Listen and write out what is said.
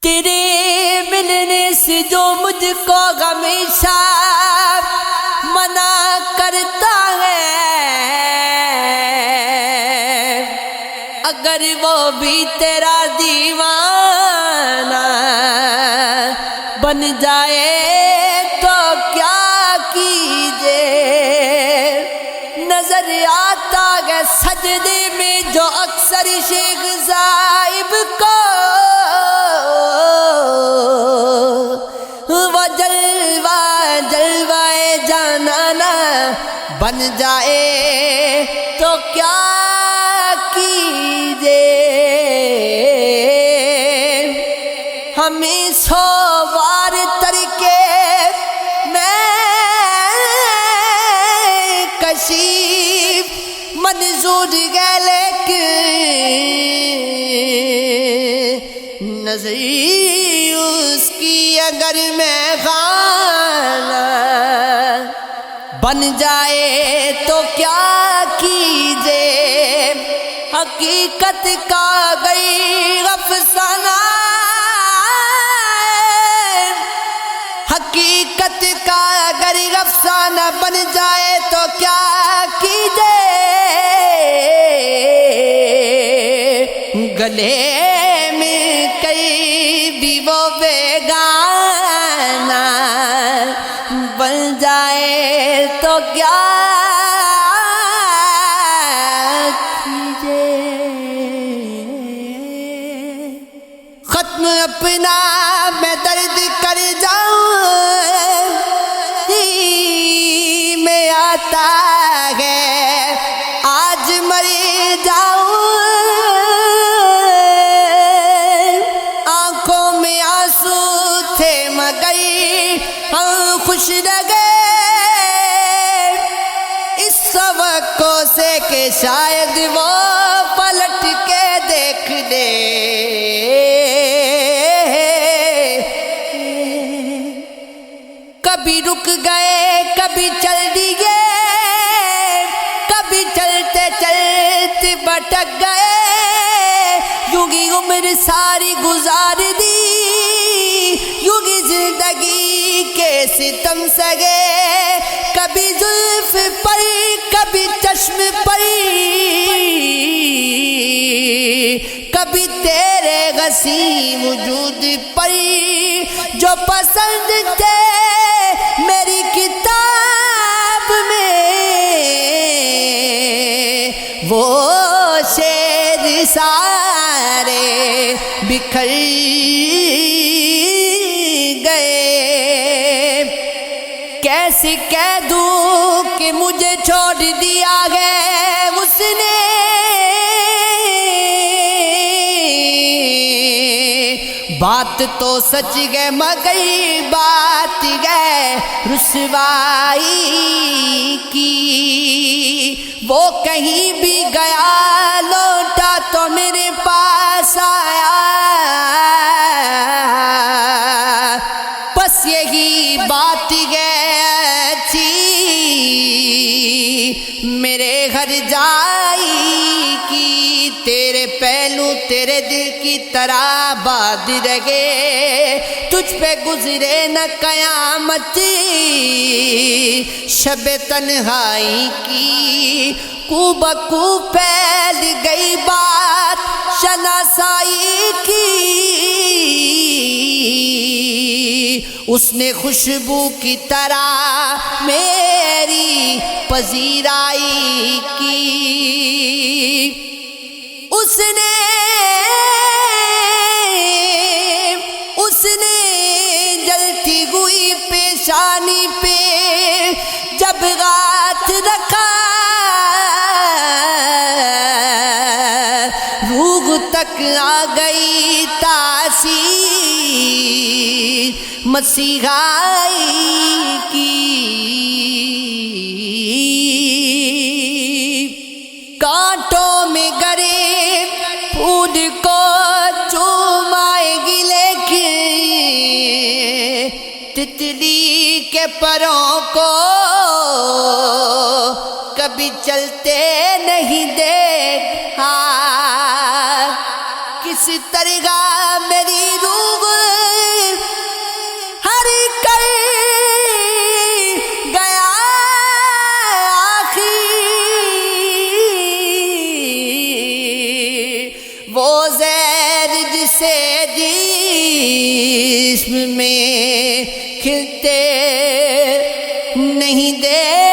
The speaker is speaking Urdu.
تیرے ملنے سے جو مجھ کو ہمیشہ منع کرتا ہے، اگر وہ بھی تیرا دیوانہ بن جائے تو کیا کیجے؟ نظر آتا ہے سجدے میں جو اکثر شیخ صاحب کو، وہ جلوائے جانانا بن جائے تو کیا کیجے؟ ہمیں سوار طریقے میں کشیف منظور ہے، لیکن نظر اس کی اگر میں خانہ بن جائے تو کیا کیجے؟ حقیقت کا گئی افسانہ، حقیقت کا اگر افسانہ بن جائے تو کیا کیجے؟ گلے میں کئی بھی وہ بیگانہ بن جائے تو کیا کیجے؟ ختم اپنا میں درد کر جاؤں میں آتا ہے، آج مر جاؤں آنکھوں میں آنسو تھے مگر ہم خوش لگے اس توقع سے کہ شاید وہ پلٹ کے دیکھ لے۔ کبھی رک گئے کبھی چل دیے، کبھی چلتے چلتے بھٹک گئے، یوں ہی عمر ساری گزار دی، یوں ہی زندگی کے ستم سگے، کبھی زلف پر کبھی چشم پر، کبھی تیرے غصیں وجود پر، جو پسند تھے میری کتاب میں وہ شعر سارے بکھر گئے۔ کیسے کہہ دوں کہ مجھے چھوڑ دیا ہے اس نے، بات تو سچ ہے مگر بات ہے رسوائی کی، وہ کہیں بھی گیا لوٹا تو میرے پاس آیا، بس یہی بات ہے اچھی میرے گھر جائی کی، تیرے پہلو تیرے دل کی طرح باد رہے، تجھ پہ گزرے نہ قیامت شب تنہائی کی، کو بکو پھیل گئی بات شناسائی کی، اس نے خوشبو کی طرح میری پذیرائی کی، اس نے جلتی ہوئی پیشانی پہ جب ہاتھ رکھا، روح تک آ گئی تاثیر مسیحائی کی، کانٹوں میں گرے پھول کو چومائے گی لیکن تتلی کے پروں کو کبھی چلتے نہیں دیکھا، کس طرح میری روح ایسے جسم میں کھلتے نہیں دے